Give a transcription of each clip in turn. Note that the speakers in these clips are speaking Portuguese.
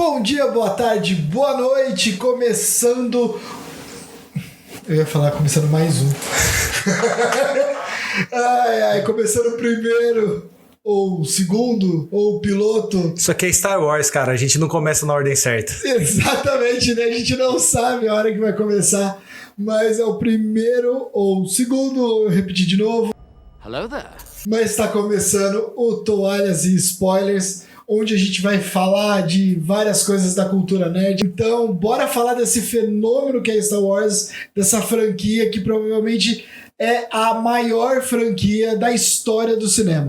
Bom dia, boa tarde, boa noite, começando... Eu ia falar começando mais um. Começando o primeiro, ou o segundo, ou o piloto. Isso aqui é Star Wars, cara, a gente não começa na ordem certa. Exatamente, né? A gente não sabe a hora que vai começar, mas é o primeiro ou o segundo, eu repeti de novo. Hello there. Mas está começando o Toalhas e Spoilers, onde a gente vai falar de várias coisas da cultura nerd. Então, bora falar desse fenômeno que é Star Wars, dessa franquia que provavelmente é a maior franquia da história do cinema.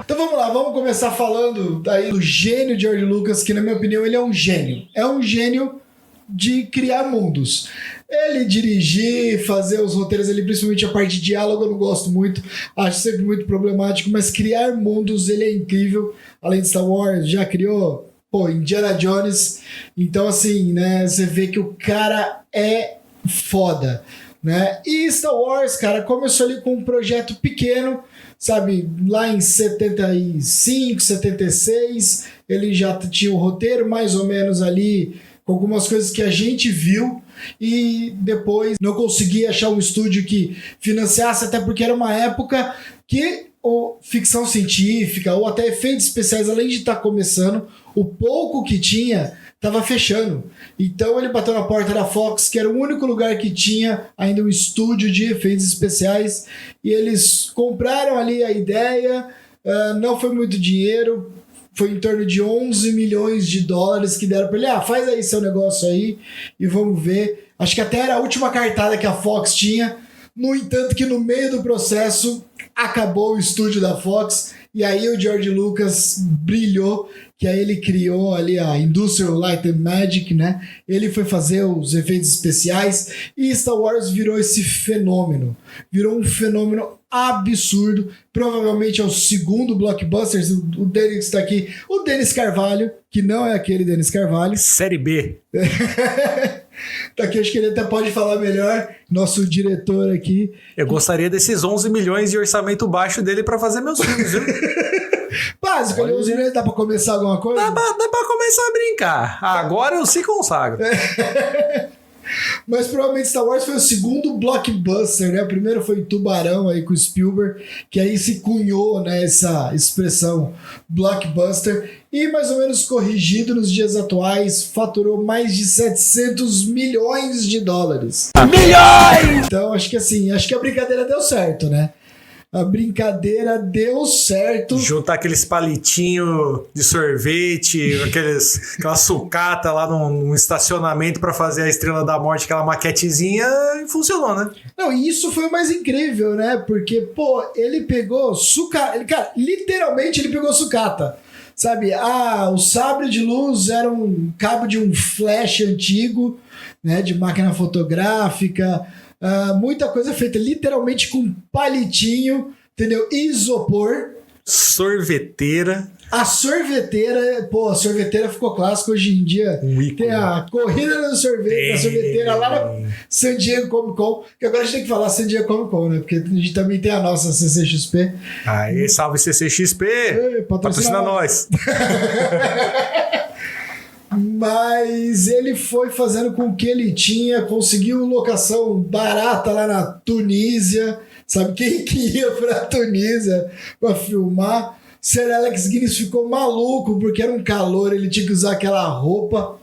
Então vamos lá, vamos começar falando daí do gênio George Lucas, que na minha opinião ele é um gênio. É um gênio de criar mundos. Ele dirigir, fazer os roteiros ali, principalmente a parte de diálogo, eu não gosto muito, acho sempre muito problemático, mas criar mundos, ele é incrível. Além de Star Wars, já criou, Indiana Jones. Então, assim, né, você vê que o cara é foda, né? E Star Wars, cara, começou ali com um projeto pequeno, sabe, lá em 75, 76, ele já tinha o roteiro mais ou menos ali, com algumas coisas que a gente viu, e depois não conseguia achar um estúdio que financiasse, até porque era uma época que ficção científica ou até efeitos especiais, além de estar começando, o pouco que tinha estava fechando. Então ele bateu na porta da Fox, que era o único lugar que tinha ainda um estúdio de efeitos especiais, e eles compraram ali a ideia, não foi muito dinheiro, foi em torno de 11 milhões de dólares que deram para ele. Faz aí seu negócio aí e vamos ver. Acho que até era a última cartada que a Fox tinha. No entanto, que no meio do processo acabou o estúdio da Fox e aí o George Lucas brilhou, que aí ele criou ali a Industrial Light and Magic, né? Ele foi fazer os efeitos especiais e Star Wars virou esse fenômeno. Virou um fenômeno absurdo. Provavelmente é o segundo blockbuster. O Denis está aqui. O Denis Carvalho, que não é aquele Denis Carvalho. Série B. Tá aqui, acho que ele até pode falar melhor. Nosso diretor aqui. Eu gostaria desses 11 milhões de orçamento baixo dele pra fazer meus filmes, viu? Básico, 11 milhões dá pra começar alguma coisa? Dá pra começar a brincar. Agora eu se consagro. Mas provavelmente Star Wars foi o segundo blockbuster, né? O primeiro foi Tubarão aí com Spielberg, que aí se cunhou, né, essa expressão blockbuster, e mais ou menos corrigido nos dias atuais, faturou mais de 700 milhões de dólares. Milhões! Então acho que a brincadeira deu certo, né? A brincadeira deu certo. Juntar aqueles palitinhos de sorvete, aquela sucata lá num estacionamento pra fazer a Estrela da Morte, aquela maquetezinha, e funcionou, né? Não, e isso foi o mais incrível, né? Porque, ele pegou sucata. Cara, literalmente ele pegou sucata. Sabe? O sabre de luz era um cabo de um flash antigo, né? De máquina fotográfica. Muita coisa feita literalmente com palitinho, entendeu? Isopor. Sorveteira. A sorveteira ficou clássica hoje em dia. Tem a corrida da sorveteira lá na San Diego Comic Con, que agora a gente tem que falar San Diego Comic Con, né? Porque a gente também tem a nossa CCXP. Aí, salve CCXP! Patrocina nós! Mas ele foi fazendo com o que ele tinha, conseguiu locação barata lá na Tunísia, sabe? Quem que ia pra Tunísia pra filmar? Sir Alex Guinness ficou maluco porque era um calor, ele tinha que usar aquela roupa.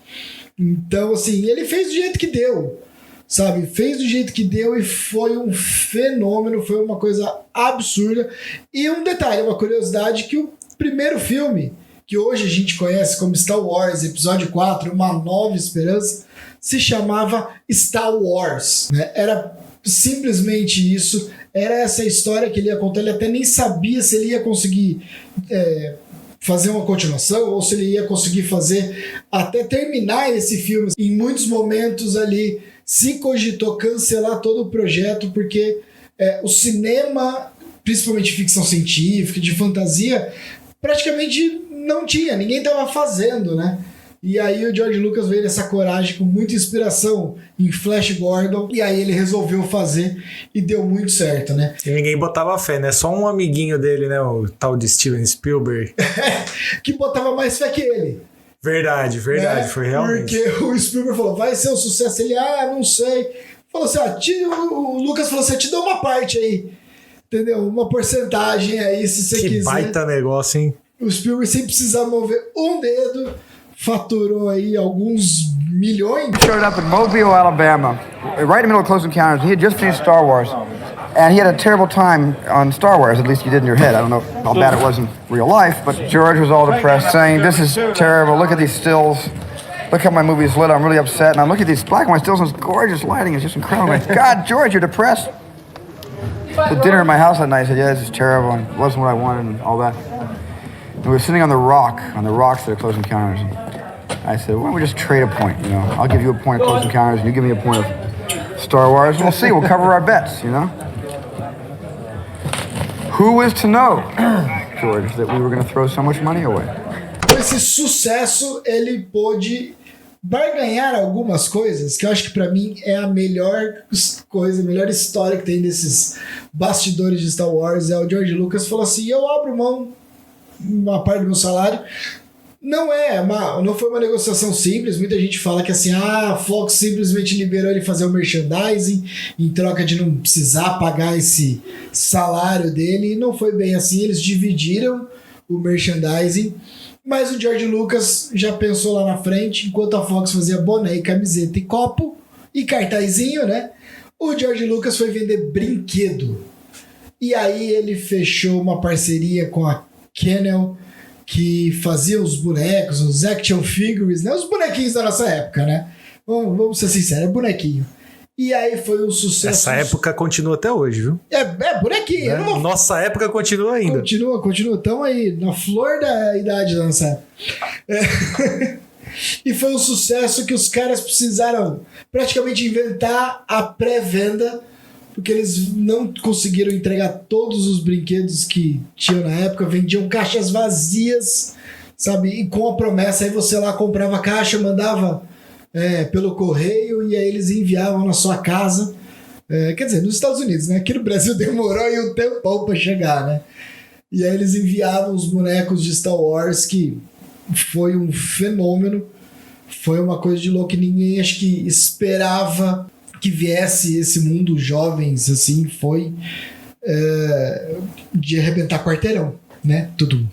Então, assim, ele fez do jeito que deu, sabe? Fez do jeito que deu e foi um fenômeno, foi uma coisa absurda. E um detalhe, uma curiosidade, que o primeiro filme, que hoje a gente conhece como Star Wars, episódio 4, Uma Nova Esperança, se chamava Star Wars, né? Era simplesmente isso, era essa história que ele ia contar. Ele até nem sabia se ele ia conseguir fazer uma continuação ou se ele ia conseguir fazer até terminar esse filme. Em muitos momentos ali se cogitou cancelar todo o projeto, porque o cinema, principalmente ficção científica, de fantasia, praticamente não tinha, ninguém estava fazendo, né? E aí o George Lucas veio nessa coragem com muita inspiração em Flash Gordon, e aí ele resolveu fazer e deu muito certo, né? E ninguém botava fé, né? Só um amiguinho dele, né? O tal de Steven Spielberg. Que botava mais fé que ele. Verdade, foi realmente. Porque o Spielberg falou, vai ser um sucesso. Ele, não sei. Falou assim, o Lucas falou assim, te dou uma parte aí. Entendeu? Uma porcentagem aí, se você quiser. Que baita negócio, hein? O Spielberg, sem precisar mover um dedo, faturou aí alguns milhões. Showed up in Mobile, Alabama, right in the middle of Close Encounters. He had just finished Star Wars, and he had a terrible time on Star Wars, at least you did in your head. I don't know how bad it was in real life, but George was all depressed, saying, this is terrible, look at these stills. Look how my movie is lit, I'm really upset. And I look at these black and white stills, and it's gorgeous lighting, it's just incredible. I'm like, God, George, you're depressed. The dinner at my house that night, I said, yeah, this is terrible, and it wasn't what I wanted, and all that. And we were sitting on the rocks that are Close Encounters. And I said, why don't we just trade a point, you know? I'll give you a point of Close Encounters, and you give me a point of Star Wars. We'll see, we'll cover our bets, you know? Who is to know, George, that we were going to throw so much money away? Com esse sucesso, ele pôde barganhar algumas coisas que eu acho que pra mim é a melhor coisa, a melhor história que tem desses bastidores de Star Wars. É o George Lucas falou assim, eu abro mão uma parte do meu salário. Não foi uma negociação simples. Muita gente fala que assim, a Fox simplesmente liberou ele fazer o merchandising em troca de não precisar pagar esse salário dele. E não foi bem assim, eles dividiram o merchandising. Mas o George Lucas já pensou lá na frente, enquanto a Fox fazia boné e camiseta e copo e cartazinho, né? O George Lucas foi vender brinquedo. E aí ele fechou uma parceria com a Kennel, que fazia os bonecos, os action figures, né? Os bonequinhos da nossa época, né? Vamos ser sinceros, é bonequinho. E aí foi um sucesso. Essa época continua até hoje, viu? É bonequinho. É, nossa época continua ainda. Continua. Estamos aí na flor da idade da nossa época. E foi um sucesso que os caras precisaram praticamente inventar a pré-venda, porque eles não conseguiram entregar todos os brinquedos que tinham na época, vendiam caixas vazias, sabe? E com a promessa, aí você lá comprava a caixa, mandava pelo correio e aí eles enviavam na sua casa. Quer dizer, nos Estados Unidos, né? Aqui no Brasil demorou aí um tempão para chegar, né? E aí eles enviavam os bonecos de Star Wars, que foi um fenômeno, foi uma coisa de louco que ninguém acho que esperava que viesse esse mundo jovens, assim, foi de arrebentar quarteirão, né? Tudo.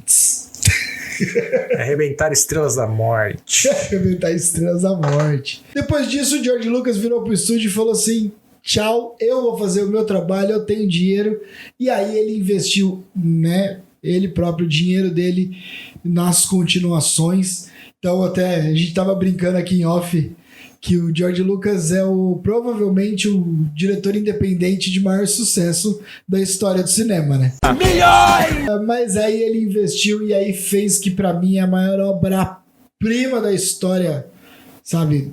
Arrebentar estrelas da morte. Arrebentar estrelas da morte. Depois disso, o George Lucas virou pro estúdio e falou assim, tchau, eu vou fazer o meu trabalho, eu tenho dinheiro. E aí ele investiu, né, ele próprio, o dinheiro dele nas continuações. Então até a gente tava brincando aqui em off que o George Lucas é provavelmente o diretor independente de maior sucesso da história do cinema, né? Milhões! Mas aí ele investiu e aí fez que pra mim é a maior obra-prima da história, sabe,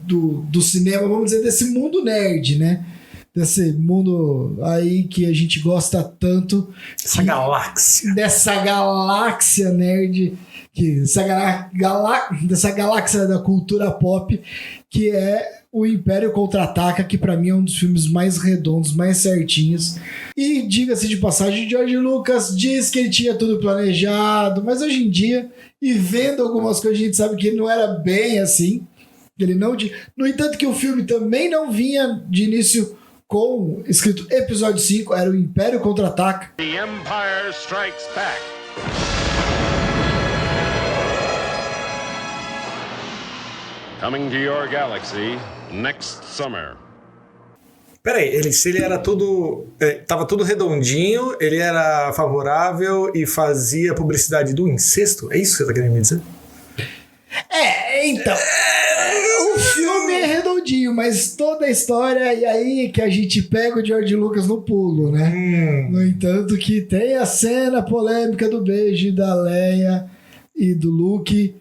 do cinema, vamos dizer, desse mundo nerd, né? Desse mundo aí que a gente gosta tanto. Dessa galáxia nerd, dessa galáxia da cultura pop, que é o Império Contra-Ataca, que pra mim é um dos filmes mais redondos, mais certinhos. E diga-se de passagem, George Lucas diz que ele tinha tudo planejado, mas hoje em dia, e vendo algumas coisas, a gente sabe que não era bem assim. Ele não tinha. No entanto, que o filme também não vinha de início com escrito episódio 5, era o Império Contra-Ataca. The Empire Strikes Back. Coming to your galaxy next summer. Peraí, se ele era tudo... tava tudo redondinho, ele era favorável e fazia publicidade do incesto? É isso que você tá querendo me dizer? Então... O filme é redondinho, mas toda a história, e aí que a gente pega o George Lucas no pulo, né? No entanto que tem a cena polêmica do beijo da Leia e do Luke.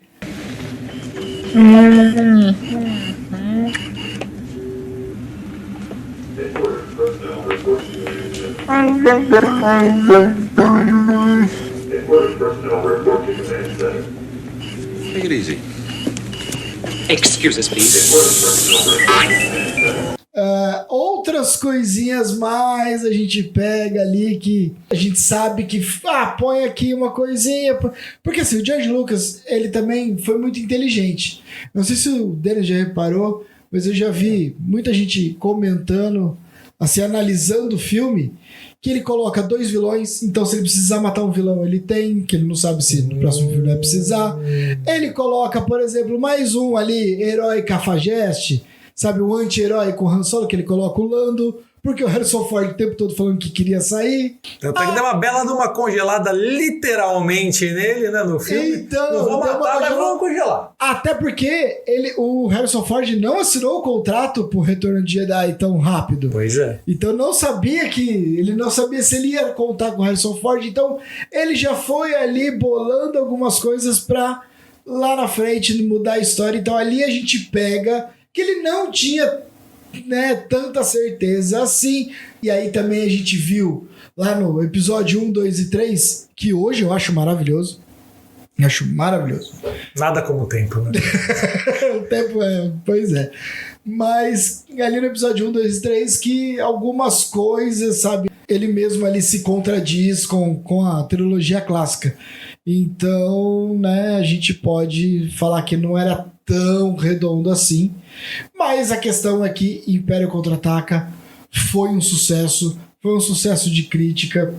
Take it easy. Excuses, please. Outras coisinhas mais a gente pega ali que a gente sabe que põe aqui uma coisinha, porque assim, o George Lucas, ele também foi muito inteligente. Não sei se o Denis já reparou, mas eu já vi muita gente comentando, assim, analisando o filme, que ele coloca 2 vilões, então se ele precisar matar um vilão, ele tem, que ele não sabe se no próximo filme vai precisar. Ele coloca, por exemplo, mais um ali, herói cafajeste, sabe, o anti-herói com o Han Solo, que ele coloca o Lando, porque o Harrison Ford o tempo todo falando que queria sair. Até que deu uma bela de uma congelada literalmente nele, né, no filme. Então, não vou matar, mas vamos congelar. Até porque o Harrison Ford não assinou o contrato pro Retorno de Jedi tão rápido. Pois é. Então ele não sabia se ele ia contar com o Harrison Ford, então ele já foi ali bolando algumas coisas pra lá na frente mudar a história. Então ali a gente pega que ele não tinha, né, tanta certeza assim. E aí também a gente viu lá no episódio 1, 2 e 3, que hoje eu acho maravilhoso. Acho maravilhoso. Nada como o tempo, né? O tempo pois é. Mas ali no episódio 1, 2 e 3, que algumas coisas, sabe, ele mesmo ali se contradiz com a trilogia clássica. Então, né, a gente pode falar que não era tão redondo assim. Mas a questão é que Império Contra-Ataca foi um sucesso de crítica.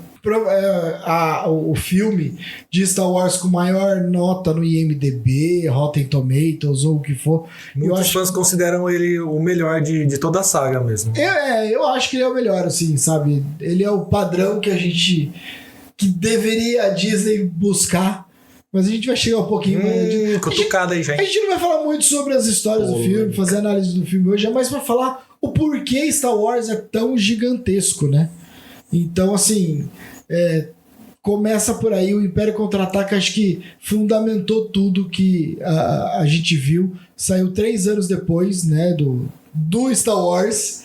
O filme de Star Wars com maior nota no IMDb, Rotten Tomatoes ou o que for. Muitos fãs consideram ele o melhor de toda a saga mesmo. Eu acho que ele é o melhor, assim, sabe? Ele é o padrão que deveria a Disney buscar. Mas a gente vai chegar um pouquinho. Cutucada aí, gente. A gente não vai falar muito sobre as histórias do filme, fazer análise do filme hoje, é mais pra falar o porquê Star Wars é tão gigantesco, né? Então, assim, começa por aí. O Império Contra-Ataca, acho que fundamentou tudo que a gente viu. Saiu 3 anos depois, né, do Star Wars.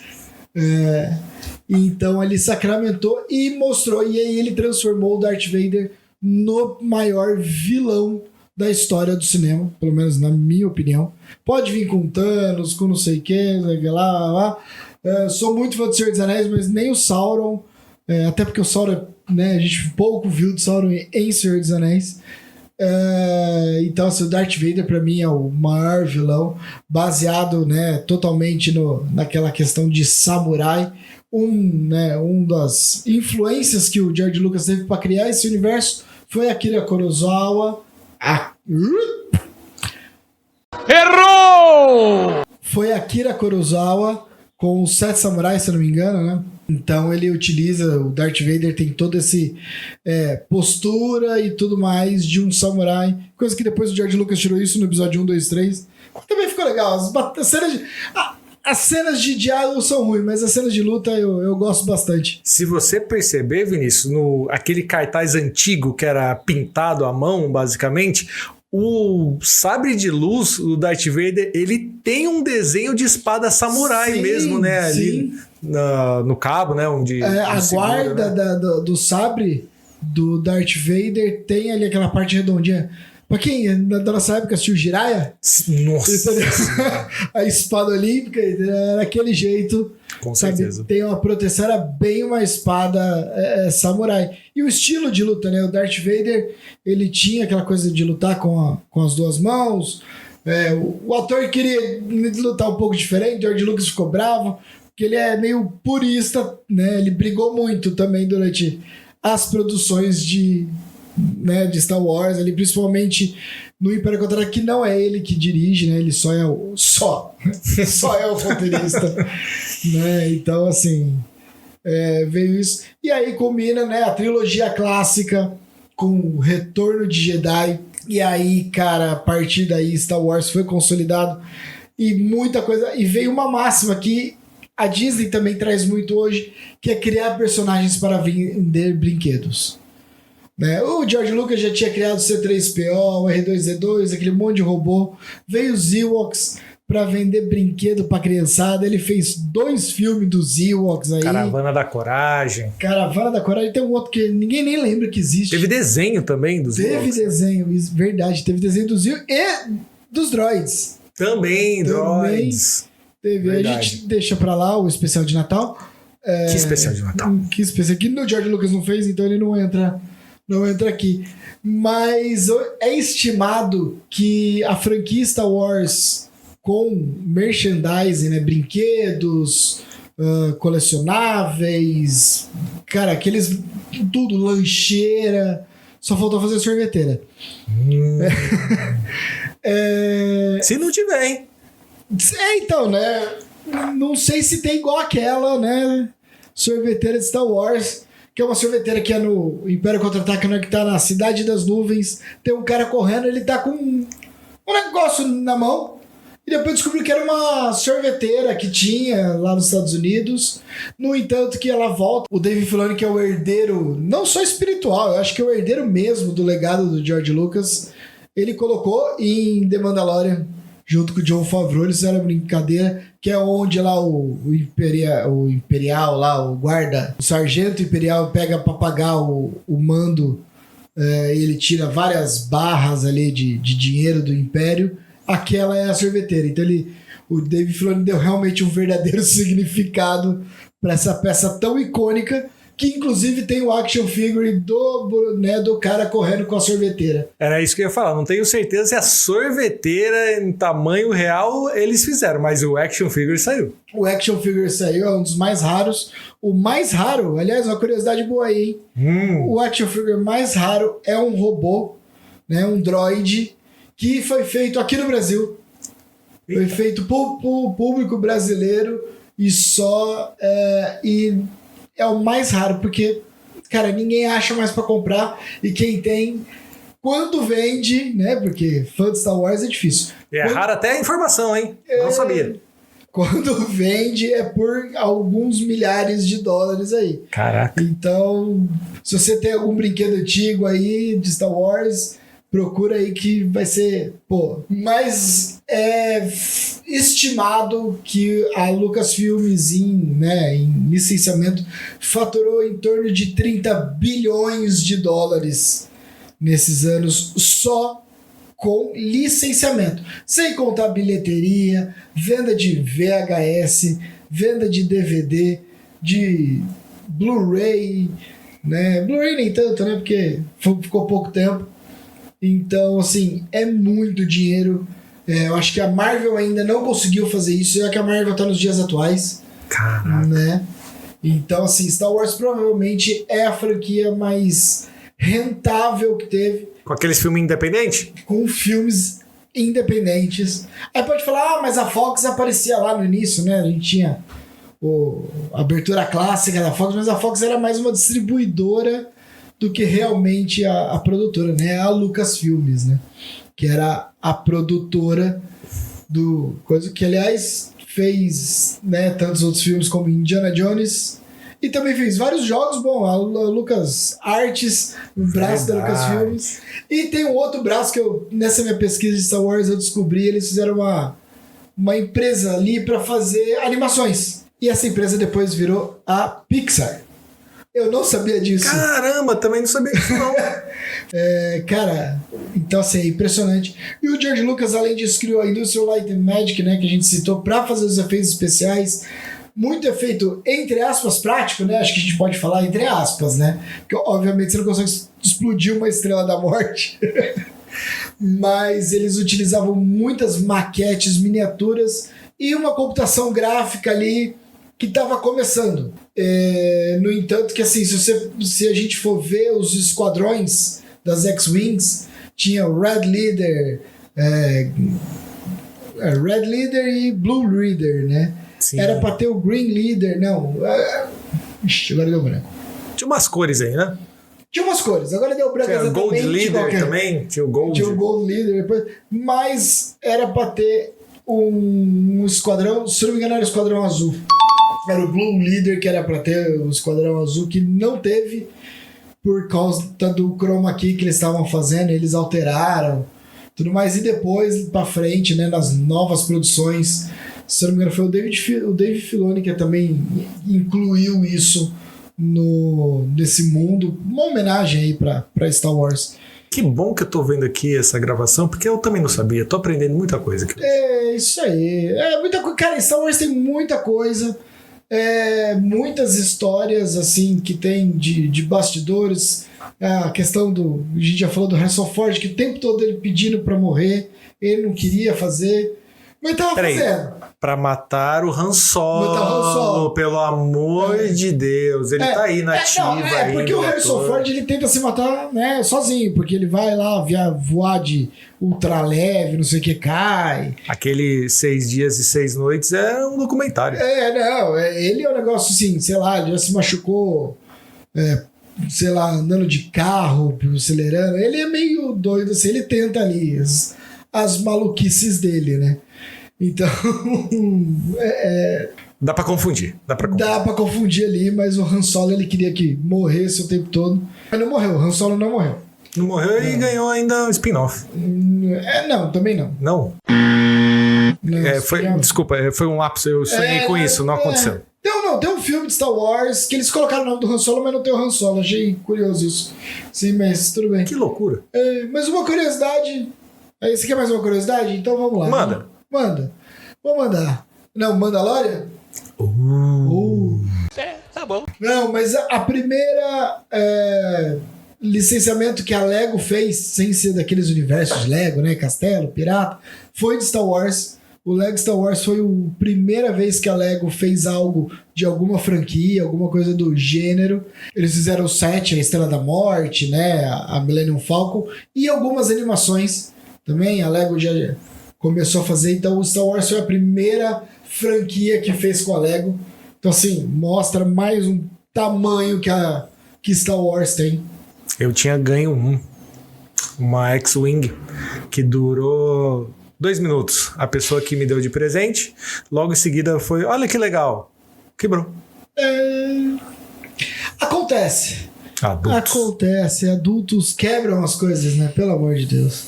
Então, ele sacramentou e mostrou. E aí ele transformou o Darth Vader no maior vilão da história do cinema, pelo menos na minha opinião. Pode vir com Thanos, com não sei o que, lá. Sou muito fã do Senhor dos Anéis, mas nem o Sauron, até porque o Sauron, né, a gente pouco viu de Sauron em Senhor dos Anéis. Então, assim, o Darth Vader pra mim é o maior vilão, baseado, né, totalmente naquela questão de samurai. Um das influências que o George Lucas teve para criar esse universo foi Akira Kurosawa. Errou! Foi Akira Kurosawa com os 7 samurais, se eu não me engano, né? Então ele utiliza, o Darth Vader tem toda essa postura e tudo mais de um samurai, coisa que depois o George Lucas tirou isso no episódio 1, 2, 3. Também ficou legal. As cenas de diálogo são ruins, mas as cenas de luta eu gosto bastante. Se você perceber, Vinícius, aquele cartaz antigo que era pintado à mão, basicamente, o sabre de luz do Darth Vader, ele tem um desenho de espada samurai, sim, mesmo, né? Ali no cabo, né? Onde a guarda, né, do sabre do Darth Vader tem ali aquela parte redondinha. Pra quem da nossa época assistiu Jiraiya, nossa, a espada olímpica era aquele jeito, com sabe? Certeza. Tem uma proteção, era bem uma espada samurai. E o estilo de luta, né? O Darth Vader, ele tinha aquela coisa de lutar com as 2 mãos. O ator queria lutar um pouco diferente, George Lucas ficou bravo, porque ele é meio purista, né? Ele brigou muito também durante as produções de Star Wars, ali, principalmente no Império Contra-Ataca, que não é ele que dirige, né? Ele só é o roteirista, né? Então, assim, veio isso. E aí combina, né, a trilogia clássica com o Retorno de Jedi. E aí, cara, a partir daí Star Wars foi consolidado e muita coisa. E veio uma máxima que a Disney também traz muito hoje, que é criar personagens para vender brinquedos. Né? O George Lucas já tinha criado o C3PO, o R2-D2, aquele monte de robô. Veio os Ewoks para vender brinquedo para criançada. Ele fez 2 filmes dos Ewoks aí. Caravana da Coragem. Tem um outro que ninguém nem lembra que existe. Teve desenho também dos Ewoks. Teve desenho, verdade. Teve desenho dos Ewoks e dos droids. Também, droids. Teve. A Verdade. gente deixa pra lá o especial de Natal. Que especial de Natal. Que especial que o George Lucas não fez, então ele não entra aqui. Mas é estimado que a franquia Star Wars com merchandising, né, brinquedos, colecionáveis, cara, aqueles tudo, lancheira, só faltou fazer sorveteira. Se não tiver, hein? Então, né? Não sei se tem igual aquela, né? Sorveteira de Star Wars, que é uma sorveteira que é no Império Contra-Ataca, né, que tá na Cidade das Nuvens. Tem um cara correndo, ele tá com um negócio na mão. E depois descobriu que era uma sorveteira que tinha lá nos Estados Unidos. No entanto, que ela volta. O Dave Filoni, que é o herdeiro, não só espiritual, eu acho que é o herdeiro mesmo do legado do George Lucas, ele colocou em The Mandalorian, junto com o Jon Favreau. Eles fizeram brincadeira, que é onde lá o Imperial, lá, o guarda, o sargento Imperial pega pra pagar o mando, e ele tira várias barras ali de dinheiro do Império. Aquela é a sorveteira. Então o Dave Filoni deu realmente um verdadeiro significado para essa peça tão icônica, que inclusive tem o action figure do cara correndo com a sorveteira. Era isso que eu ia falar. Não tenho certeza se a sorveteira em tamanho real eles fizeram, mas o action figure saiu. O action figure saiu, é um dos mais raros. O mais raro, aliás, uma curiosidade boa aí, hein? O action figure mais raro é um robô, né, um droid, que foi feito aqui no Brasil. Eita. Foi feito pro público brasileiro e só... e é o mais raro, porque, cara, ninguém acha mais pra comprar, e quem tem, quando vende, né, porque fã de Star Wars é difícil. Raro até a informação, hein? Não sabia. Quando vende é por alguns milhares de dólares aí. Caraca. Então, se você tem algum brinquedo antigo aí de Star Wars, procura aí que vai ser, mas é estimado que a Lucasfilmes em licenciamento faturou em torno de 30 bilhões de dólares nesses anos só com licenciamento, sem contar bilheteria, venda de VHS, venda de DVD, de Blu-ray, né? Blu-ray nem tanto, né? Porque ficou pouco tempo. Então, assim, é muito dinheiro. Eu acho que a Marvel ainda não conseguiu fazer isso, já que a Marvel tá nos dias atuais. Caraca. Né? Então, assim, Star Wars provavelmente é a franquia mais rentável que teve. Com aqueles filmes independentes? Com filmes independentes. Aí pode falar, mas a Fox aparecia lá no início, né? A gente tinha a abertura clássica da Fox, mas a Fox era mais uma distribuidora do que realmente a produtora, né? A Lucasfilmes, né? Que era a produtora do coisa que, aliás, fez, né, tantos outros filmes como Indiana Jones, e também fez vários jogos. Bom, a Lucas Arts, o braço da Lucasfilmes, e tem um outro braço que nessa minha pesquisa de Star Wars eu descobri, eles fizeram uma empresa ali para fazer animações, e essa empresa depois virou a Pixar. Eu não sabia disso. Caramba, também não sabia disso não. Cara, então assim, é impressionante. E o George Lucas, além disso, criou a Industrial Light and Magic, né, que a gente citou, para fazer os efeitos especiais. Muito efeito, entre aspas, prático, né? Acho que a gente pode falar entre aspas, né? Porque obviamente você não consegue explodir uma Estrela da Morte. Mas eles utilizavam muitas maquetes, miniaturas e uma computação gráfica ali que estava começando. No entanto, que assim, se a gente for ver os esquadrões das X-Wings, tinha o Red Leader, Red Leader e Blue Leader, né? Sim. Era para ter o Green Leader, não. Agora deu branco. Tinha umas cores aí, né? Tinha umas cores, agora deu branco. Tinha o Gold Leader também, tinha o Gold. Tinha o Gold Leader depois, mas era para ter um esquadrão, se não me engano era o Esquadrão Azul. Era o Blue Leader que era para ter o Esquadrão Azul, que não teve por causa do chroma key que eles estavam fazendo, eles alteraram tudo mais, e depois para frente, né, nas novas produções, se não me engano foi o Dave Filoni que também incluiu isso nesse mundo, uma homenagem aí para Star Wars. Que bom que eu tô vendo aqui essa gravação, porque eu também não sabia. Tô aprendendo muita coisa aqui. É isso aí. É muita coisa. Cara, Star Wars tem muita coisa. Muitas histórias assim que tem de bastidores. A questão do. A gente já falou do Harrison Ford, que o tempo todo ele pedindo pra morrer. Ele não queria fazer. Mas tava fazendo. Pra matar o Han Solo, Matar o Han Solo. pelo amor de Deus. Ele tá aí na ativa. Porque o Harrison Ford ele tenta se matar, né, sozinho, porque ele vai lá voar de ultraleve, não sei o que, cai. Aquele 6 dias e 6 noites é um documentário. Ele é um negócio assim, sei lá, ele já se machucou, sei lá, andando de carro, acelerando. Ele é meio doido, assim, ele tenta ali as maluquices dele, né? Então, Dá pra confundir. Dá pra confundir ali, mas o Han Solo ele queria que morresse o tempo todo. Mas não morreu, o Han Solo não morreu. Não morreu e ganhou ainda um spin-off. Não, também não. Não? Desculpa, foi um lapso, eu sonhei com isso, não aconteceu. Não, tem um filme de Star Wars que eles colocaram o nome do Han Solo, mas não tem o Han Solo. Achei curioso isso. Sim, mas tudo bem. Que loucura. Mas uma curiosidade. Aí, você quer mais uma curiosidade? Então vamos lá. Manda. Vou mandar. Não, Mandalorian? Tá bom. Não, mas a primeira licenciamento que a Lego fez, sem ser daqueles universos de Lego, né? Castelo, pirata, foi de Star Wars. O Lego Star Wars foi a primeira vez que a Lego fez algo de alguma franquia, alguma coisa do gênero. Eles fizeram o 7, a Estrela da Morte, né? A Millennium Falcon e algumas animações também. A Lego já começou a fazer, então o Star Wars foi a primeira franquia que fez com a Lego. Então, assim, mostra mais um tamanho que Star Wars tem. Eu tinha ganho uma X-Wing que durou 2 minutos. A pessoa que me deu de presente, logo em seguida foi, olha que legal, quebrou. Acontece. Adultos quebram as coisas, né? Pelo amor de Deus.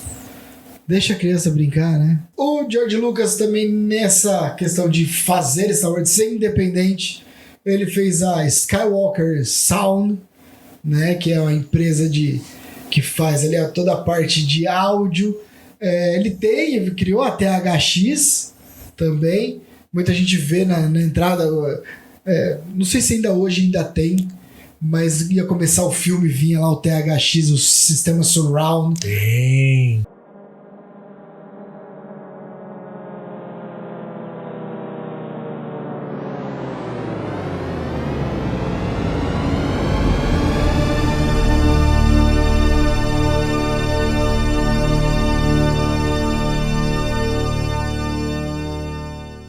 Deixa a criança brincar, né? O George Lucas também, nessa questão de fazer Star Wars, de ser independente, ele fez a Skywalker Sound, né? Que é uma empresa que faz ali toda a parte de áudio. Ele criou a THX também. Muita gente vê na entrada. Não sei se ainda tem, mas ia começar o filme, vinha lá o THX, o sistema Surround. Tem.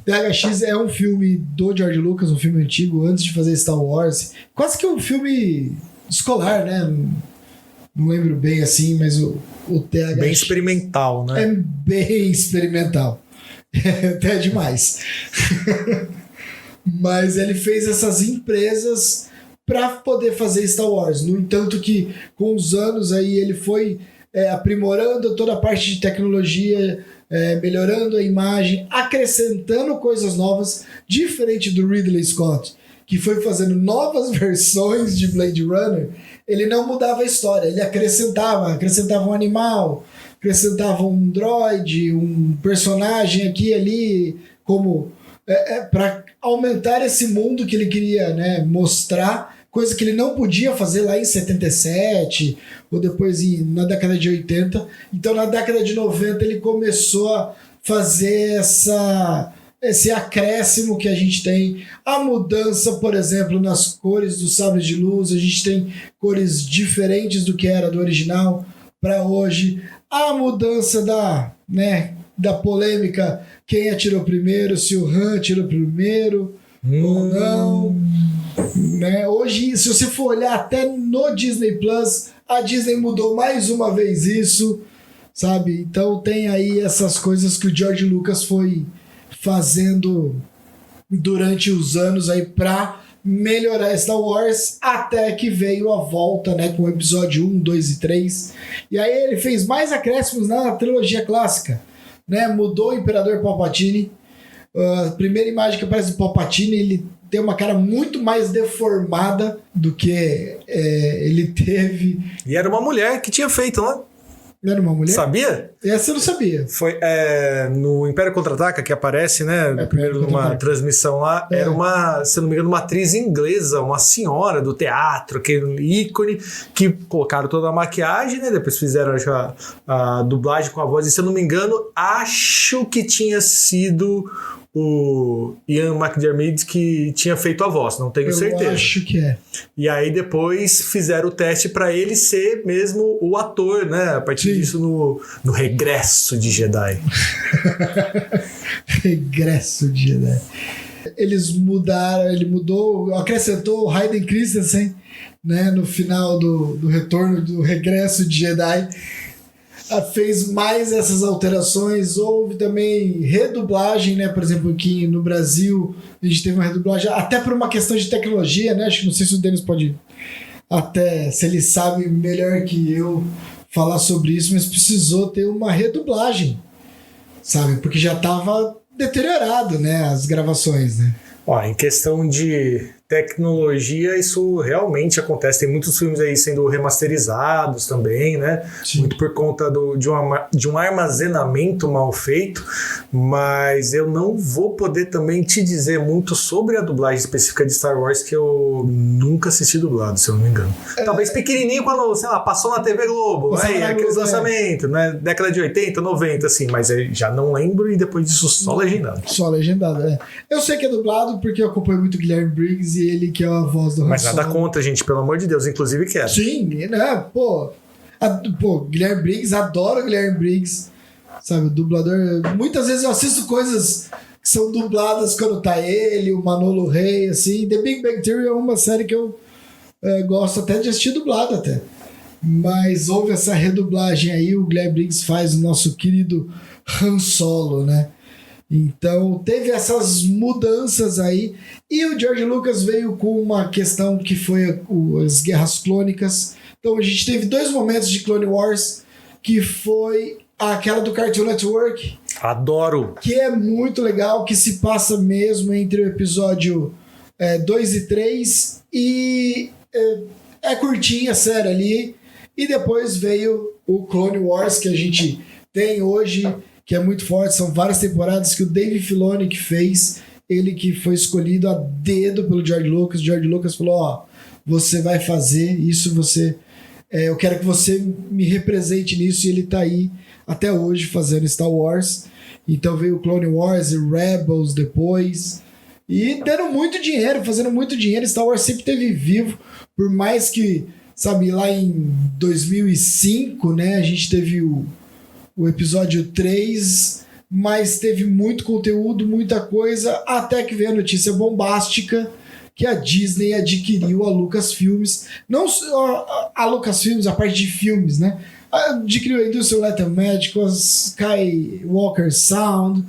THX é um filme do George Lucas, um filme antigo, antes de fazer Star Wars. Quase que um filme escolar, né? Não lembro bem assim, mas o THX... Bem experimental, né? É bem experimental. Até demais. Mas ele fez essas empresas para poder fazer Star Wars. No entanto que, com os anos, aí ele foi aprimorando toda a parte de tecnologia, melhorando a imagem, acrescentando coisas novas, diferente do Ridley Scott, que foi fazendo novas versões de Blade Runner. Ele não mudava a história, ele acrescentava um animal, acrescentava um droid, um personagem aqui e ali, como para aumentar esse mundo que ele queria, né, mostrar, coisa que ele não podia fazer lá em 77 ou depois na década de 80. Então na década de 90 ele começou a fazer esse acréscimo que a gente tem, a mudança, por exemplo, nas cores dos sabres de luz. A gente tem cores diferentes do que era do original para hoje, a mudança da polêmica, quem atirou primeiro, se o Han atirou primeiro ou não, né? Hoje, se você for olhar até no Disney Plus, a Disney mudou mais uma vez isso, sabe? Então tem aí essas coisas que o George Lucas foi fazendo durante os anos aí para melhorar Star Wars, até que veio a volta, né, com o episódio 1, 2 e 3. E aí ele fez mais acréscimos na trilogia clássica, né? Mudou o Imperador Palpatine. A primeira imagem que aparece do Palpatine, ele tem uma cara muito mais deformada do que ele teve. E era uma mulher que tinha feito, né? Não era uma mulher? Sabia? Essa eu não sabia. Foi no Império Contra-Ataca que aparece, né? Primeiro numa transmissão lá. Era uma, se eu não me engano, uma atriz inglesa, uma senhora do teatro, aquele ícone, que colocaram toda a maquiagem, né? Depois fizeram a dublagem com a voz. E se eu não me engano, acho que tinha sido o Ian McDiarmid que tinha feito a voz, não tenho certeza. Eu acho que é. E aí depois fizeram o teste para ele ser mesmo o ator, né? A partir disso no Regresso de Jedi. Regresso de Jedi. Eles mudaram, ele mudou, acrescentou o Hayden Christensen, né? No final do retorno do Regresso de Jedi. Fez mais essas alterações, houve também redublagem, né? Por exemplo, aqui no Brasil a gente teve uma redublagem, até por uma questão de tecnologia, né? Acho que não sei se o Denis pode, até se ele sabe melhor que eu falar sobre isso, mas precisou ter uma redublagem, sabe? Porque já estava deteriorado, né? As gravações, né? Ó, em questão de tecnologia, isso realmente acontece. Tem muitos filmes aí sendo remasterizados também, né? Sim. Muito por conta de um armazenamento mal feito, mas eu não vou poder também te dizer muito sobre a dublagem específica de Star Wars, que eu nunca assisti dublado, se eu não me engano. Talvez pequenininho quando, sei lá, passou na TV Globo, aí, aqueles lançamentos, né? Década de 80, 90, assim, mas eu já não lembro e depois disso só legendado. Só legendado, é. Eu sei que é dublado porque eu acompanho muito o Guilherme Briggs e ele que é a voz do Han Mas Solo. nada contra, gente, pelo amor de Deus, inclusive quero. Sim, né? Pô, Guilherme Briggs, adoro o Guilherme Briggs, sabe, o dublador. Muitas vezes eu assisto coisas que são dubladas quando tá ele, o Manolo Rey, assim. The Big Bang Theory é uma série que eu gosto até de assistir dublado até. Mas houve essa redublagem aí, o Guilherme Briggs faz o nosso querido Han Solo, né? Então teve essas mudanças aí e o George Lucas veio com uma questão que foi as Guerras Clônicas. Então a gente teve 2 momentos de Clone Wars, que foi aquela do Cartoon Network. Adoro! Que é muito legal, que se passa mesmo entre o episódio 2 e 3 e é curtinha a série ali. E depois veio o Clone Wars que a gente tem hoje, que é muito forte, são várias temporadas que o Dave Filoni que fez, ele que foi escolhido a dedo pelo George Lucas. O George Lucas falou, ó, você vai fazer isso, eu quero que você me represente nisso, e ele tá aí até hoje fazendo Star Wars. Então veio o Clone Wars e Rebels depois, e dando muito dinheiro, fazendo muito dinheiro. Star Wars sempre esteve vivo, por mais que, sabe, lá em 2005, né, a gente teve o episódio 3, mas teve muito conteúdo, muita coisa, até que veio a notícia bombástica que a Disney adquiriu a Lucasfilmes. Não a Lucasfilmes, a parte de filmes, né? Adquiriu a Industrial Light and Magic, a Skywalker Sound.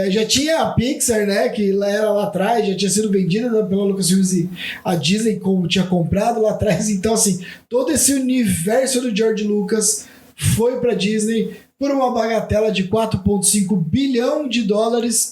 Já tinha a Pixar, né? Que era lá atrás, já tinha sido vendida pela Lucasfilmes e a Disney tinha comprado lá atrás. Então, assim, todo esse universo do George Lucas foi para Disney por uma bagatela de 4,5 bilhão de dólares.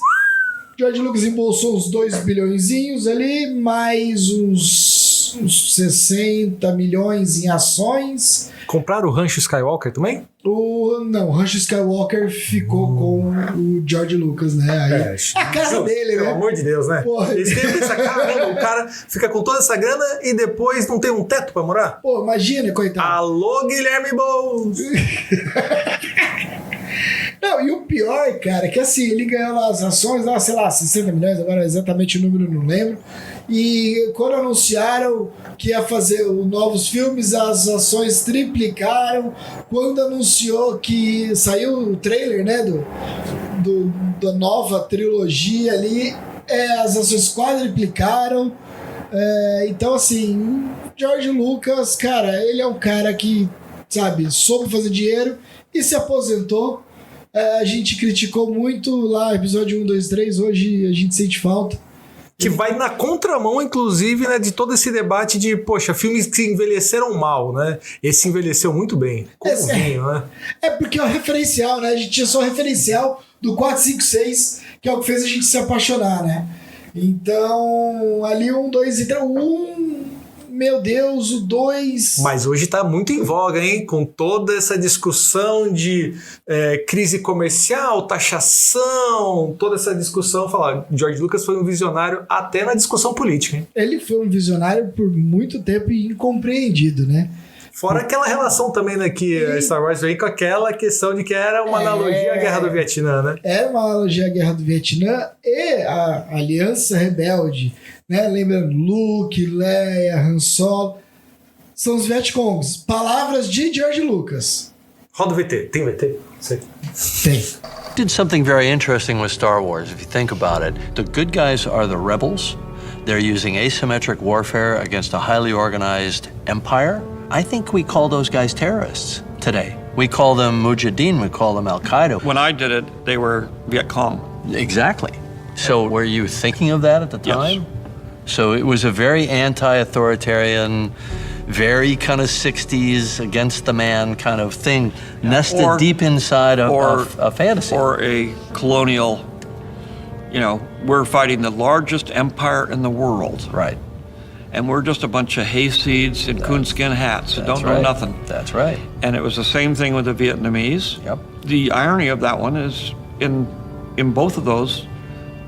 George Lucas embolsou uns 2 bilhõezinhos ali, mais uns 60 milhões em ações. Compraram o Rancho Skywalker também? Não, o Rancho Skywalker ficou com o George Lucas, né? Aí, a casa dele, pelo né? Pelo amor de Deus, né? Porra. Eles querem pensar, caramba, o cara fica com toda essa grana e depois não tem um teto pra morar? Pô, imagina, coitado. Alô, Guilherme Bowles! Não, e o pior, cara, é que assim, ele ganhou lá as ações, lá, sei lá, 60 milhões, agora exatamente o número eu não lembro. E quando anunciaram que ia fazer os novos filmes, as ações triplicaram. Quando anunciou que saiu o trailer, né, da nova trilogia ali, as ações quadriplicaram. Então, assim, George Lucas, cara, ele é um cara que, sabe, soube fazer dinheiro e se aposentou. A gente criticou muito lá, episódio 1, 2, 3, hoje a gente sente falta. Que vai na contramão, inclusive, né, de todo esse debate de, poxa, filmes que envelheceram mal, né? Esse envelheceu muito bem. Como vinho, né? Porque é o referencial, né? A gente tinha só o referencial do 4, 5, 6, que é o que fez a gente se apaixonar, né? Então, ali 1, 2 e 3, meu Deus, o 2... Mas hoje tá muito em voga, hein? Com toda essa discussão de crise comercial, taxação, toda essa discussão. Falar, George Lucas foi um visionário até na discussão política, hein? Ele foi um visionário por muito tempo e incompreendido, né? Fora aquela relação também, né, que a Star Wars veio com aquela questão de que era uma analogia à Guerra do Vietnã, né? Era uma analogia à Guerra do Vietnã e a Aliança Rebelde, né? Lembrando, Luke, Leia, Han Solo, são os Vietcongs. Palavras de George Lucas. Roda o VT. Tem VT? Sei. Tem. Did something very interesting with Star Wars, if you think about it. The good guys are the rebels. They're using asymmetric warfare against a highly organized empire. I think we call those guys terrorists today. We call them Mujahideen, we call them Al-Qaeda. When I did it, they were Viet Cong. Exactly. So were you thinking of that at the time? Yes. So it was a very anti-authoritarian, very kind of 60s against the man kind of thing, nested deep inside of a fantasy. Or a colonial, we're fighting the largest empire in the world. Right. And we're just a bunch of hayseeds in coonskin hats that don't know right. nothing. That's right. And it was the same thing with the Vietnamese. Yep. The irony of that one is in both of those,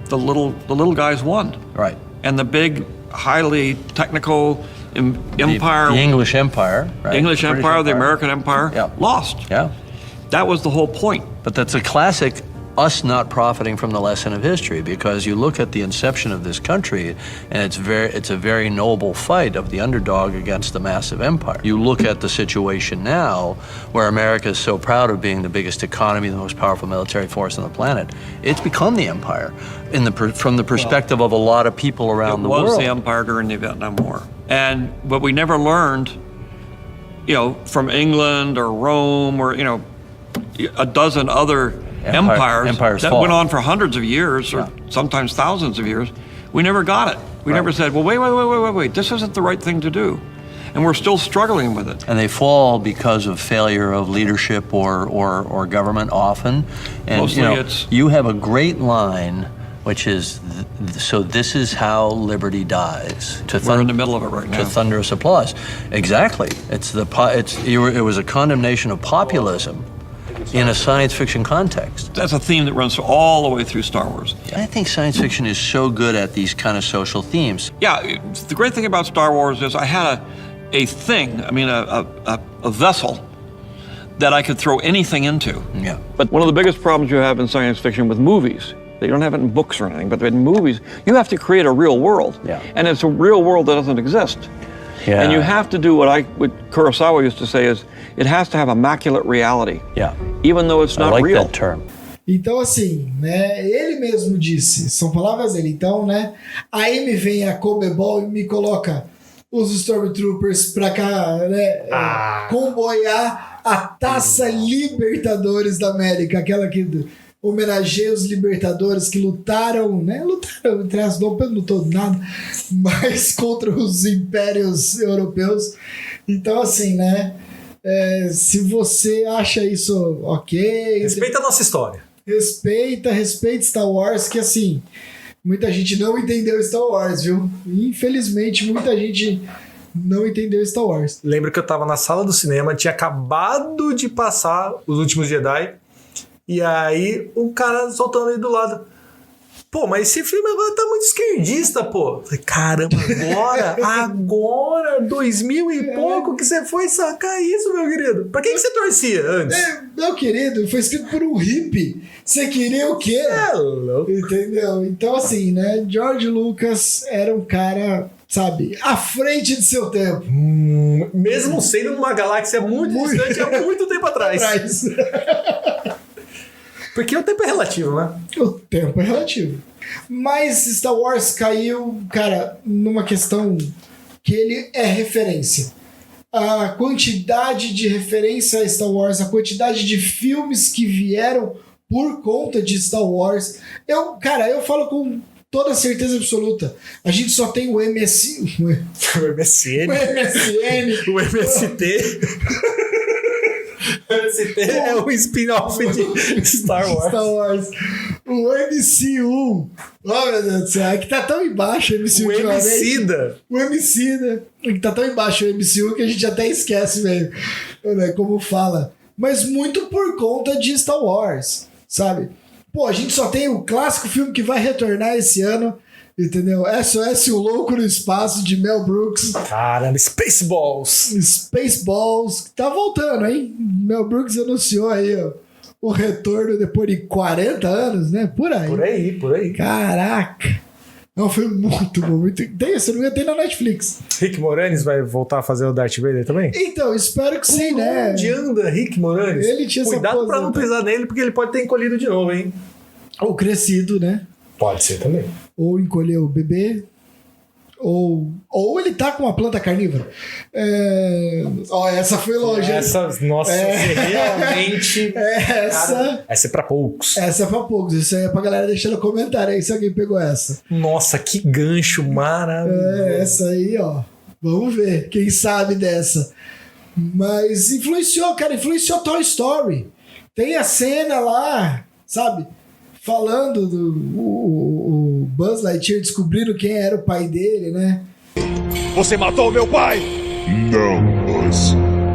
the little guys won. Right. And the big, highly technical empire, the English Empire, right? English British Empire, the American Empire, Yep. lost. Yeah. That was the whole point. But that's a classic us not profiting from the lesson of history, because you look at the inception of this country and it's a very noble fight of the underdog against the massive empire. You look at the situation now where America is so proud of being the biggest economy, the most powerful military force on the planet. It's become the empire from the perspective of a lot of people around the world. It was the empire during the Vietnam War. But we never learned, from England or Rome or, a dozen other empires that went on for hundreds of years or sometimes thousands of years. We never got it. We never said, well, wait, this isn't the right thing to do. And we're still struggling with it. And they fall because of failure of leadership or government often. And Mostly you have a great line, which is, so this is how liberty dies. We're in the middle of it right now. To thunderous applause. Exactly. It was a condemnation of populism in a science fiction context. That's a theme that runs all the way through Star Wars. I think science fiction is so good at these kind of social themes. Yeah, the great thing about Star Wars is I had a vessel that I could throw anything into. Yeah. But one of the biggest problems you have in science fiction with movies, they don't have it in books or anything, but in movies, you have to create a real world. Yeah. And it's a real world that doesn't exist. Yeah. And you have to do what Kurosawa used to say is, it has to have immaculate reality. Yeah. Even though it's not I like real. that term. Então, assim, né, ele mesmo disse, são palavras dele. Então, né, aí me vem a Comebol e me coloca os Stormtroopers pra cá, né, comboiar a Taça Libertadores da América, aquela que homenageia os libertadores que lutaram, entre as não lutou nada, mas contra os impérios europeus. Então, assim, né, se você acha isso ok... Respeita a nossa história. Respeita Star Wars, que assim, muita gente não entendeu Star Wars, viu? Infelizmente, muita gente não entendeu Star Wars. Lembro que eu tava na sala do cinema, tinha acabado de passar Os Últimos Jedi, e aí um cara soltando aí do lado. Pô, mas esse filme agora tá muito esquerdista, pô. Falei, caramba, agora, 2000 e pouco que você foi sacar isso, meu querido. Pra quem que você torcia antes? Meu querido, foi escrito por um hippie. Você queria o quê? Louco. Entendeu? Então, assim, né? George Lucas era um cara, sabe, à frente de seu tempo. Mesmo sendo numa galáxia muito distante, há muito tempo atrás. Porque o tempo é relativo, né? O tempo é relativo. Mas Star Wars caiu, cara, numa questão que ele é referência. A quantidade de referência a Star Wars, a quantidade de filmes que vieram por conta de Star Wars. Eu falo com toda certeza absoluta. A gente só tem o MSN. O MST. O MST é um spin-off de Star Wars. O MCU. Oh, meu Deus do céu. É que tá tão embaixo o MCU. O Emicida. O Emicida. É que tá tão embaixo o MCU que a gente até esquece mesmo, né, como fala. Mas muito por conta de Star Wars, sabe? Pô, a gente só tem o clássico filme que vai retornar esse ano, entendeu? SOS O Louco no Espaço, de Mel Brooks. Caramba, Spaceballs. Spaceballs, que tá voltando, hein? Mel Brooks anunciou aí, ó, o retorno depois de 40 anos, né? Por aí. Por aí. Caraca! Não, foi muito bom. Muito... Tem, se não me engano, tem na Netflix. Rick Moranis vai voltar a fazer o Darth Vader também? Então, espero que sim, né? Onde anda Rick Moranis? Ele tinha essa Cuidado pose, pra não né? pisar nele, porque ele pode ter encolhido de novo, hein? Ou crescido, né? Pode ser também. Ou encolheu o bebê. Ou ele tá com uma planta carnívora. Ó, essa foi longe. Hein? Nossa, realmente... Essa... Cara, essa é pra poucos. Essa é pra poucos. Isso aí é pra galera deixar no comentário aí se alguém pegou essa. Nossa, que gancho maravilhoso. Essa aí, ó. Vamos ver. Quem sabe dessa. Mas influenciou, cara. Influenciou Toy Story. Tem a cena lá, sabe? Falando o Buzz Lightyear descobrindo quem era o pai dele, né? Você matou meu pai! Não, Buzz.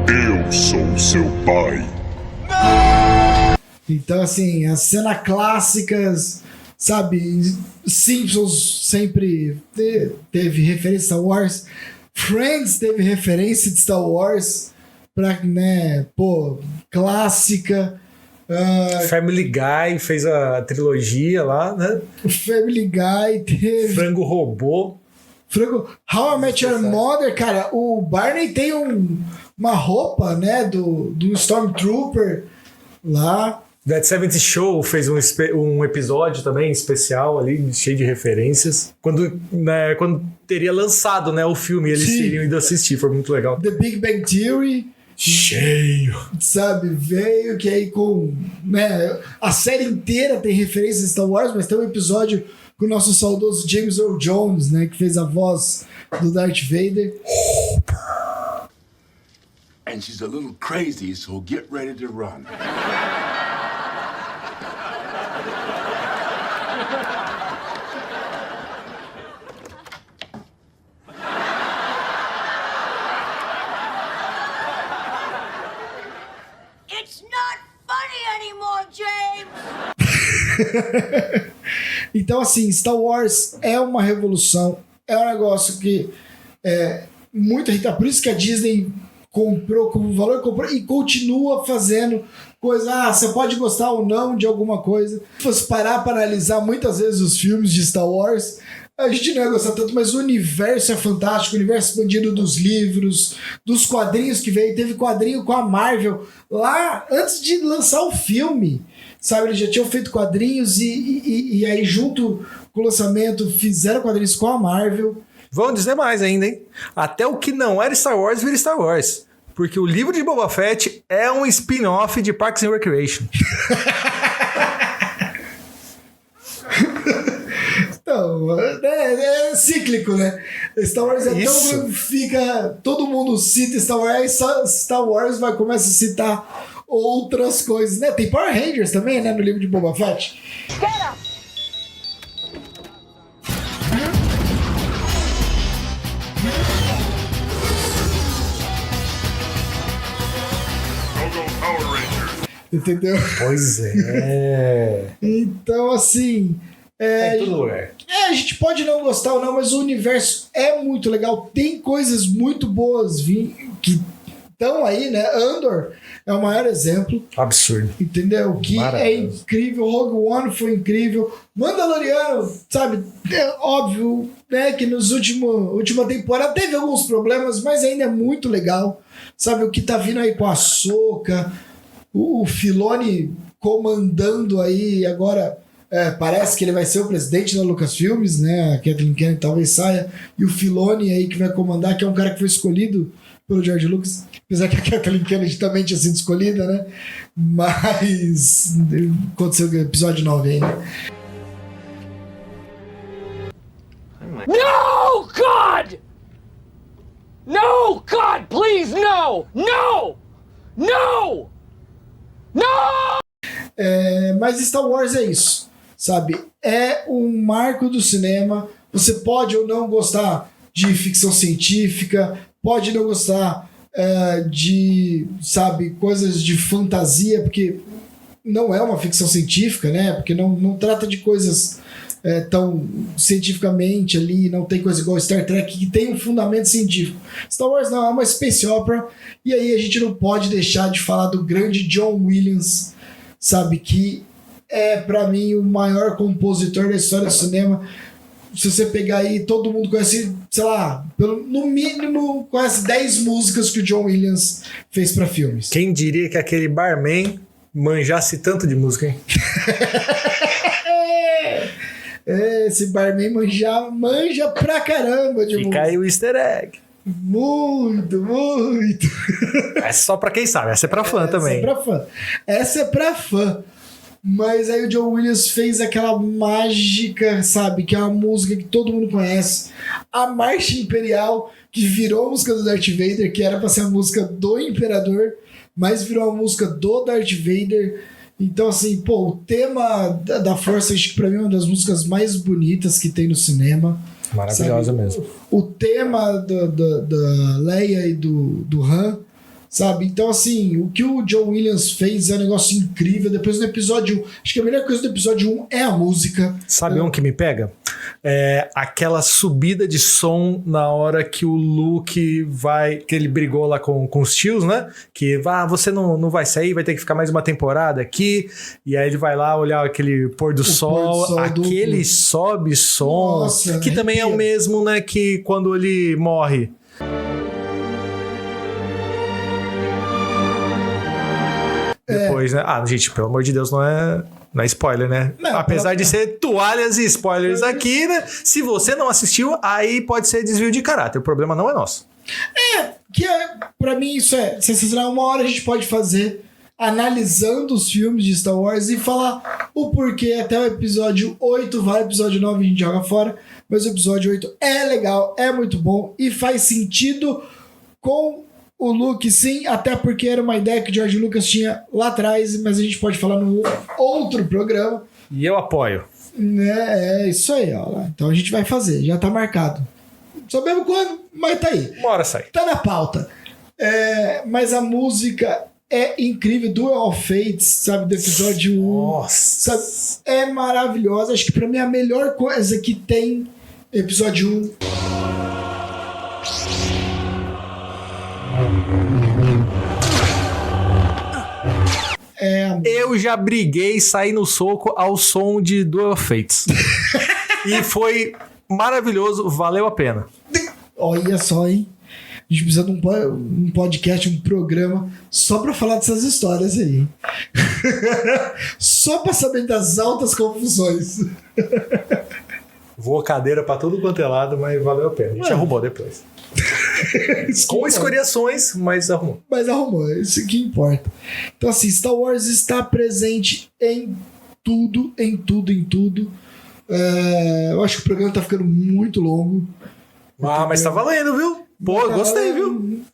Eu sou seu pai. Então, assim, as cenas clássicas, sabe? Simpsons sempre teve referência a Star Wars. Friends teve referência de Star Wars pra, né, pô, clássica. Family Guy fez a trilogia lá, né? Family Guy teve... Frango Robô. How I Met Your Mother, cara, o Barney tem uma roupa, né, do Stormtrooper lá. That 70 Show fez um episódio também especial ali, cheio de referências. Quando teria lançado, né, o filme, eles teriam ido assistir, foi muito legal. The Big Bang Theory. Cheio. Sabe, veio que aí com... né, a série inteira tem referência a Star Wars, mas tem um episódio com o nosso saudoso James Earl Jones, né, que fez a voz do Darth Vader. And she's a little crazy, so get ready to run. It's not funny anymore, James! Então, assim, Star Wars é uma revolução, é um negócio que muita gente... Por isso que a Disney comprou como valor, comprou e continua fazendo coisa. Você pode gostar ou não de alguma coisa. Se fosse parar para analisar muitas vezes os filmes de Star Wars, a gente não ia gostar tanto, mas o universo é fantástico, o universo expandido dos livros, dos quadrinhos que veio. Teve quadrinho com a Marvel lá antes de lançar o filme, sabe? Eles já tinham feito quadrinhos e aí junto com o lançamento fizeram quadrinhos com a Marvel. Vão dizer mais ainda, hein? Até o que não era Star Wars vira Star Wars. Porque o livro de Boba Fett é um spin-off de Parks and Recreation. Então, é cíclico, né? Star Wars é tão... Fica... Todo mundo cita Star Wars, Star Wars vai começar a citar outras coisas, né? Tem Power Rangers também, né? No livro de Boba Fett. Entendeu? Pois é. Então, assim... em todo lugar. A gente pode não gostar ou não, mas o universo é muito legal. Tem coisas muito boas que estão aí, né? Andor é o maior exemplo. Absurdo. Entendeu? Que é incrível. Rogue One foi incrível. Mandaloriano, sabe? É óbvio, né? Que nos última temporada teve alguns problemas, mas ainda é muito legal. Sabe? O que tá vindo aí com a Ahsoka, o Filoni comandando aí agora... parece que ele vai ser o presidente da Lucasfilmes, né? A Kathleen Kennedy talvez saia. E o Filoni aí que vai comandar, que é um cara que foi escolhido pelo George Lucas. Apesar que a Kathleen Kennedy também tinha sido escolhida, né? Mas aconteceu o episódio 9 aí, né? No, God! No, God, please, no! No! No! No! Mas Star Wars é isso. sabe? É um marco do cinema. Você pode ou não gostar de ficção científica, pode não gostar de, sabe, coisas de fantasia, porque não é uma ficção científica, né? Porque não trata de coisas tão cientificamente ali, não tem coisa igual Star Trek que tem um fundamento científico. Star Wars não, é uma space opera, e aí a gente não pode deixar de falar do grande John Williams, sabe, que é pra mim o maior compositor da história do cinema. Se você pegar aí, todo mundo conhece, sei lá, no mínimo conhece 10 músicas que o John Williams fez pra filmes. Quem diria que aquele barman manjasse tanto de música, hein? Esse barman manja pra caramba de música. Fica aí o easter egg. Muito. É só pra quem sabe, essa é pra fã também. Essa é pra fã. Mas aí o John Williams fez aquela mágica, sabe? Que é uma música que todo mundo conhece. A Marcha Imperial, que virou a música do Darth Vader, que era pra ser a música do Imperador, mas virou a música do Darth Vader. Então, assim, pô, o tema da Força, acho que pra mim é uma das músicas mais bonitas que tem no cinema. Maravilhosa, sabe? mesmo. O tema da Leia e do Han, sabe? Então, assim, o que o John Williams fez é um negócio incrível. Depois do episódio 1, acho que a melhor coisa do episódio 1 é a música. Sabe um que me pega? É aquela subida de som na hora que o Luke vai... Que ele brigou lá com os tios, né? Que você não vai sair, vai ter que ficar mais uma temporada aqui. E aí ele vai lá olhar aquele pôr do sol. Aquele sobe som. Nossa, que também é o mesmo, né? Que quando ele morre... Depois, né? Gente, pelo amor de Deus, não é spoiler, né? Não, apesar de ser toalhas e spoilers aqui, né? Se você não assistiu, aí pode ser desvio de caráter. O problema não é nosso. Pra mim isso é sensacional. Uma hora a gente pode fazer analisando os filmes de Star Wars e falar o porquê até o episódio 8, vai o episódio 9 a gente joga fora, mas o episódio 8 é legal, é muito bom e faz sentido com o Luke, sim, até porque era uma ideia que o George Lucas tinha lá atrás, mas a gente pode falar num outro programa. E eu apoio. É isso aí, ó. Então a gente vai fazer, já tá marcado. Sabemos quando, mas tá aí. Uma hora sai. Tá na pauta. Mas a música é incrível, Duel of Fates, sabe, do episódio 1. Nossa. Sabe, é maravilhosa. Acho que pra mim é a melhor coisa que tem episódio 1. Eu já briguei e saí no soco ao som de Duel of Fates. E foi maravilhoso, valeu a pena. Olha só, hein? A gente precisa de um podcast, um programa só pra falar dessas histórias aí. Só pra saber das altas confusões. Voou cadeira pra tudo quanto é lado, mas valeu a pena. A gente arrumou depois. Com escoriações, mas arrumou. Isso que importa. Então, assim, Star Wars está presente em tudo. Eu acho que o programa tá ficando muito longo. Mas tá valendo, viu? Pô, eu gostei, viu?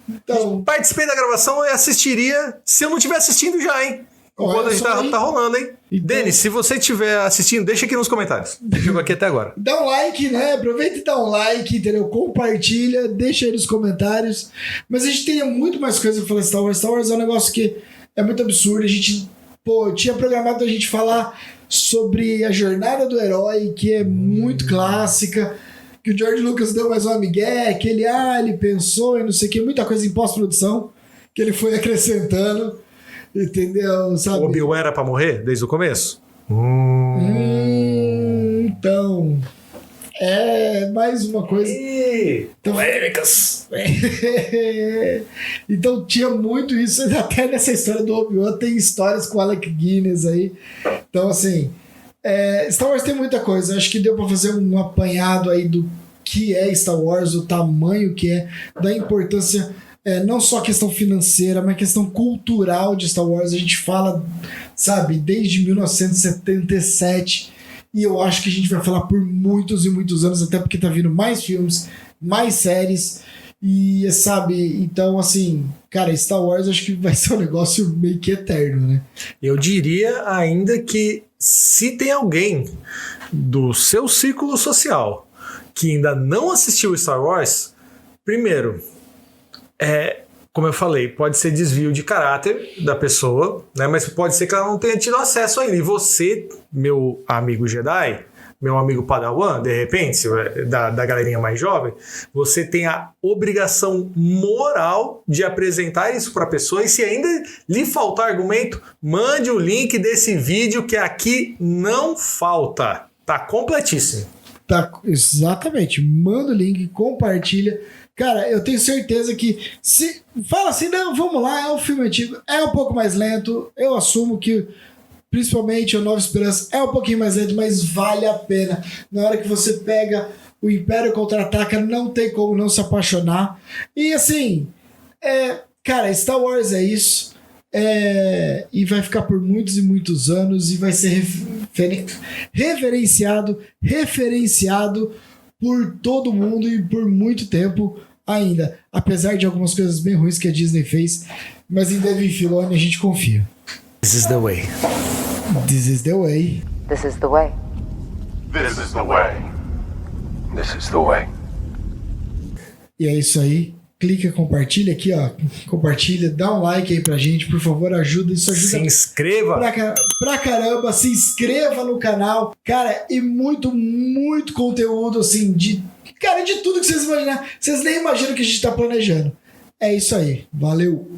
Então... Participei da gravação e assistiria se eu não estiver assistindo já, hein? Quando a gente tá rolando, hein? Então... Denis, se você estiver assistindo, deixa aqui nos comentários. Chegou aqui até agora. Dá um like, né? Aproveita e dá um like, entendeu? Compartilha, deixa aí nos comentários. Mas a gente teria muito mais coisa pra falar de Star Wars. Star Wars é um negócio que é muito absurdo. A gente, tinha programado a gente falar sobre a jornada do herói, que é muito clássica. Que o George Lucas deu mais uma migué, que ele pensou e não sei o que, muita coisa em pós-produção, que ele foi acrescentando. Entendeu? Sabe? O Obi-Wan era pra morrer desde o começo? Então, mais uma coisa. Polêmicas. Então tinha muito isso, até nessa história do Obi-Wan tem histórias com Alec Guinness aí. Então, assim, Star Wars tem muita coisa. Acho que deu pra fazer um apanhado aí do que é Star Wars, o tamanho que é, da importância. Não só a questão financeira, mas a questão cultural de Star Wars. A gente fala, sabe, desde 1977, e eu acho que a gente vai falar por muitos e muitos anos, até porque tá vindo mais filmes, mais séries, e sabe, então assim, cara, Star Wars acho que vai ser um negócio meio que eterno, né? Eu diria ainda que se tem alguém do seu círculo social que ainda não assistiu Star Wars, primeiro, como eu falei, pode ser desvio de caráter da pessoa, né? Mas pode ser que ela não tenha tido acesso ainda. E você, meu amigo Jedi, meu amigo Padawan, de repente, da galerinha mais jovem, você tem a obrigação moral de apresentar isso para a pessoa, e se ainda lhe faltar argumento, mande o link desse vídeo que aqui não falta. Tá completíssimo. Tá, exatamente. Manda o link, compartilha. Cara, eu tenho certeza que se fala assim, não, vamos lá, é um filme antigo, é um pouco mais lento, eu assumo que principalmente o Nova Esperança é um pouquinho mais lento, mas vale a pena. Na hora que você pega o Império Contra-Ataca, não tem como não se apaixonar. E assim, cara, Star Wars é isso. E vai ficar por muitos e muitos anos e vai ser referenciado por todo mundo e por muito tempo ainda. Apesar de algumas coisas bem ruins que a Disney fez, mas em David Filoni a gente confia. This is the way. This is the way. This is the way. This is the way. This is the way. E é isso aí. Clica, compartilha aqui, ó. Compartilha, dá um like aí pra gente, por favor, ajuda. Isso ajuda. Se inscreva. Pra caramba, se inscreva no canal. Cara, e muito conteúdo, assim, de tudo que vocês imaginarem. Vocês nem imaginam o que a gente tá planejando. É isso aí. Valeu.